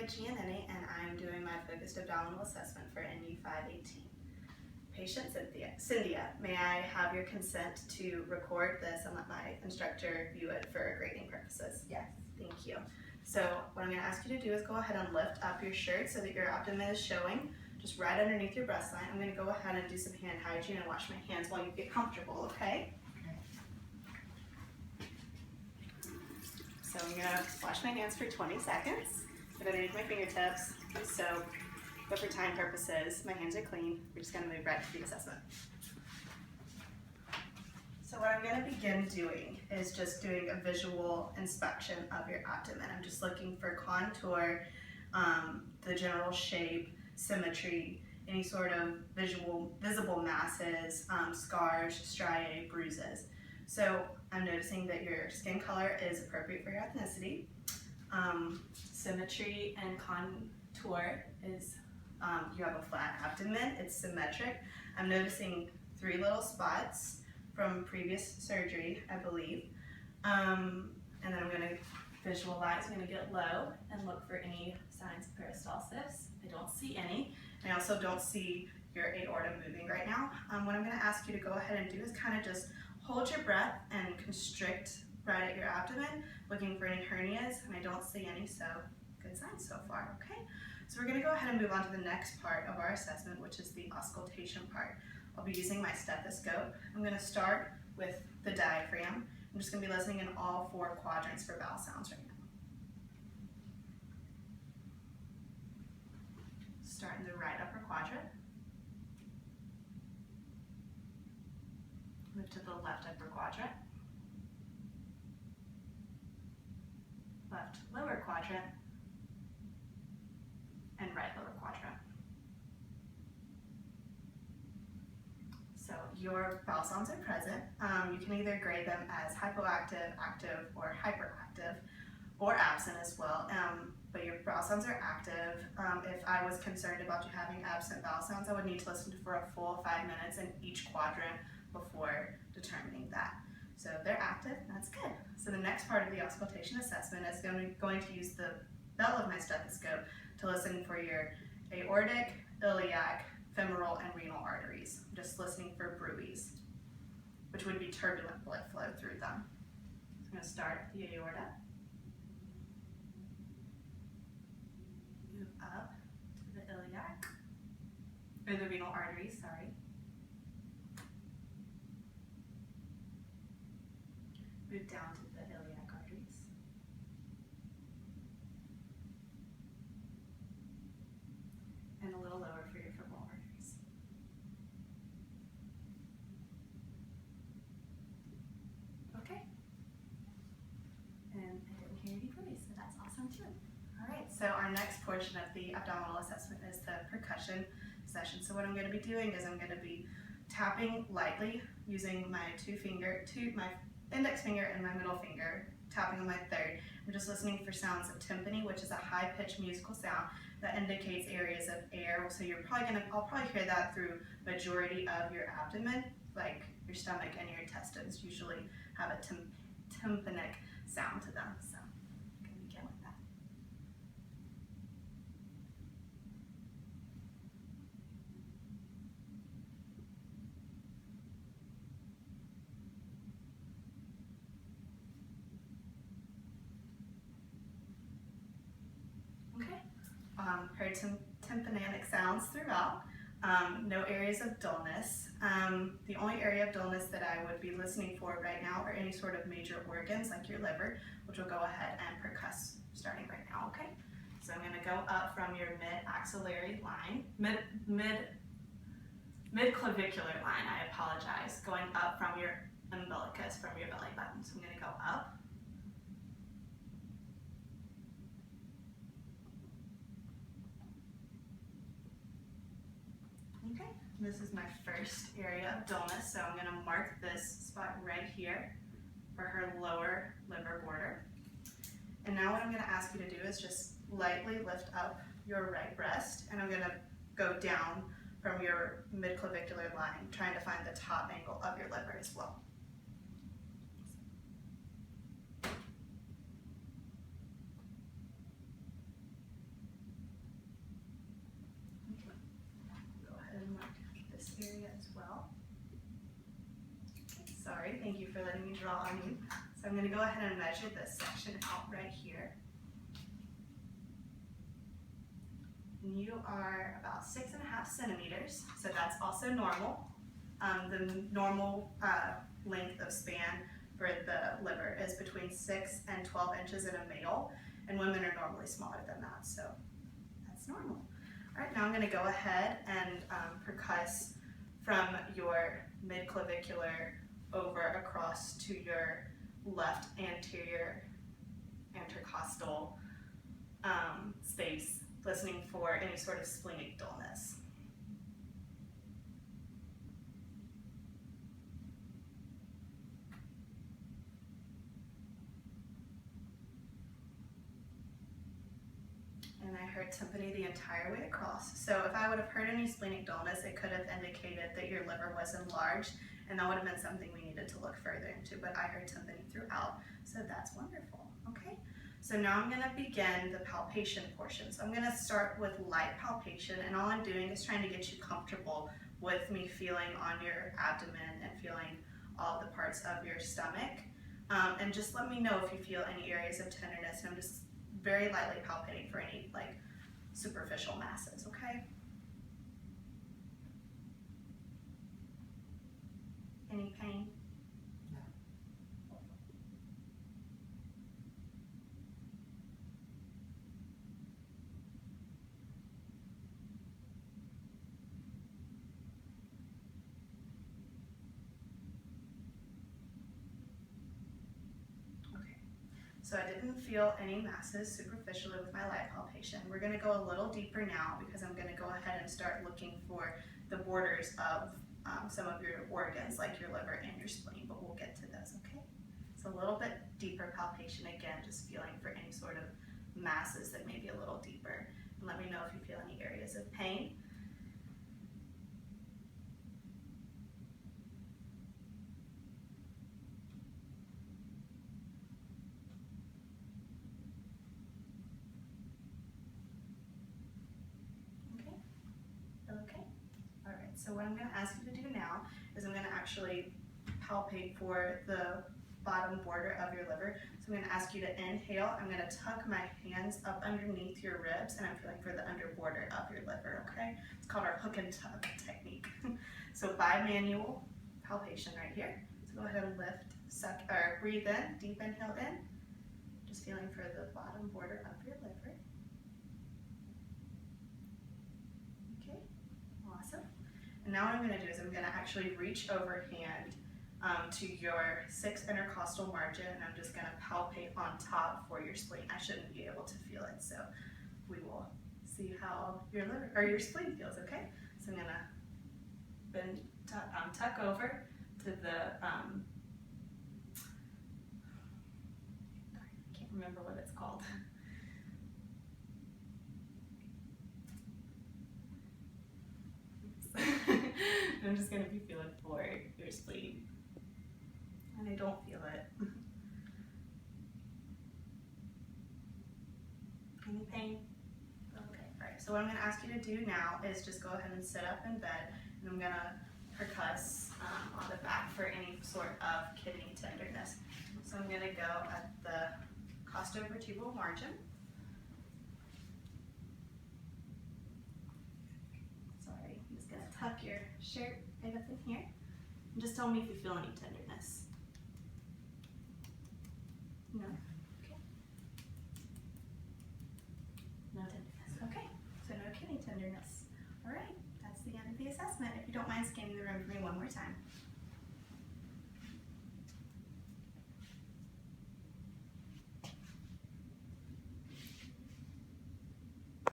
Giannini, and I'm doing my focused abdominal assessment for NU 518. Patient Cynthia, may I have your consent to record this and let my instructor view it for grading purposes? Yes. Thank you. So what I'm going to ask you to do is go ahead and lift up your shirt so that your abdomen is showing just right underneath your breast line. I'm going to go ahead and do some hand hygiene and wash my hands while you get comfortable, okay? So I'm going to wash my hands for 20 seconds. Get underneath my fingertips, use soap, but for time purposes, my hands are clean. We're just going to move right to the assessment. So what I'm going to begin doing is just doing a visual inspection of your abdomen. I'm just looking for contour, the general shape, symmetry, any sort of visible masses, scars, striae, bruises. So I'm noticing that your skin color is appropriate for your ethnicity. Symmetry and contour is, you have a flat abdomen, it's symmetric. I'm noticing 3 little spots from previous surgery, I believe. And then I'm going to visualize, I'm going to get low and look for any signs of peristalsis. I don't see any. I also don't see your aorta moving right now. What I'm going to ask you to go ahead and do is kind of just hold your breath and constrict right at your abdomen, looking for any hernias, and I don't see any, so good signs so far, okay? So we're going to go ahead and move on to the next part of our assessment, which is the auscultation part. I'll be using my stethoscope. I'm going to start with the diaphragm. I'm just going to be listening in all 4 quadrants for vowel sounds right now. Start in the right upper quadrant. Move to the left upper quadrant. Left lower quadrant. And right lower quadrant. So your vowel sounds are present. You can either grade them as hypoactive, active, or hyperactive, or absent as well. But your vowel sounds are active. If I was concerned about you having absent vowel sounds, I would need to listen for a full 5 minutes in each quadrant before determining that. So if they're active, that's good. So the next part of the auscultation assessment is going to use the bell of my stethoscope to listen for your aortic, iliac, femoral, and renal arteries. I'm just listening for bruits, which would be turbulent blood flow through them. So I'm going to start at the aorta, move up to the iliac, or the renal arteries, sorry. Move down to the iliac arteries. And a little lower for your femoral arteries. Okay. And I didn't hear any bruise, so that's awesome too. All right, so our next portion of the abdominal assessment is the percussion session. So what I'm going to be doing is I'm going to be tapping lightly using my my index finger and my middle finger, tapping on my third. I'm just listening for sounds of tympany, which is a high-pitched musical sound that indicates areas of air. So I'll probably hear that through majority of your abdomen, like your stomach and your intestines usually have a tympanic sound to them. So I'm going to begin with that. Heard some tympanic sounds throughout. No areas of dullness. The only area of dullness that I would be listening for right now are any sort of major organs like your liver, which will go ahead and percuss starting right now, okay? So I'm going to go up from your mid-axillary line, mid-clavicular line, I apologize, going up from your umbilicus, from your belly button. So I'm going to go up. Okay, this is my first area of dullness, so I'm going to mark this spot right here for her lower liver border. And now what I'm going to ask you to do is just lightly lift up your right breast, and I'm going to go down from your mid-clavicular line, trying to find the top angle of your liver as well. for letting me draw on you. So I'm going to go ahead and measure this section out right here. And you are about 6.5 centimeters, so that's also normal. The normal length of span for the liver is between 6 and 12 inches in a male, and women are normally smaller than that, so that's normal. All right, now I'm going to go ahead and percuss from your midclavicular over across to your left anterior intercostal space, listening for any sort of splenic dullness. And I heard tympany the entire way across. So if I would have heard any splenic dullness, it could have indicated that your liver was enlarged, and that would have been something we needed to look further into, but I heard tympany throughout, so that's wonderful, okay? So now I'm gonna begin the palpation portion. So I'm gonna start with light palpation, and all I'm doing is trying to get you comfortable with me feeling on your abdomen and feeling all the parts of your stomach. And just let me know if you feel any areas of tenderness, and I'm just very lightly palpating for any like superficial masses, okay? Any pain? No. Okay. So I didn't feel any masses superficially with my light palpation. We're going to go a little deeper now because I'm going to go ahead and start looking for the borders of some of your organs like your liver and your spleen, but we'll get to those, okay? So a little bit deeper palpation again, just feeling for any sort of masses that may be a little deeper. And let me know if you feel any areas of pain. Okay. All right, so what I'm going to ask you to do now is I'm going to actually palpate for the bottom border of your liver. So I'm going to ask you to inhale. I'm going to tuck my hands up underneath your ribs, and I'm feeling for the under border of your liver, okay? It's called our hook and tuck technique. So bimanual palpation right here. So go ahead and lift, suck, or breathe in, deep inhale in. Just feeling for the bottom border of your liver. Okay, awesome. And now what I'm going to do is I'm going to actually reach overhand to your 6th intercostal margin, and I'm just going to palpate on top for your spleen. I shouldn't be able to feel it, so we will see how your liver or your spleen feels. Okay, so I'm going to bend, tuck over to the I can't remember what it's called. I'm just going to be feeling for your spleen. And I don't feel it. Any pain? Okay, all right. So what I'm going to ask you to do now is just go ahead and sit up in bed, and I'm going to percuss on the back for any sort of kidney tenderness. So I'm going to go at the costovertebral margin. Sorry, I'm just going to tuck your shirt right up in here. And just tell me if you feel any tenderness. No? Okay. No tenderness. Okay. So no kidney tenderness. All right. That's the end of the assessment. If you don't mind scanning the room for me one more time.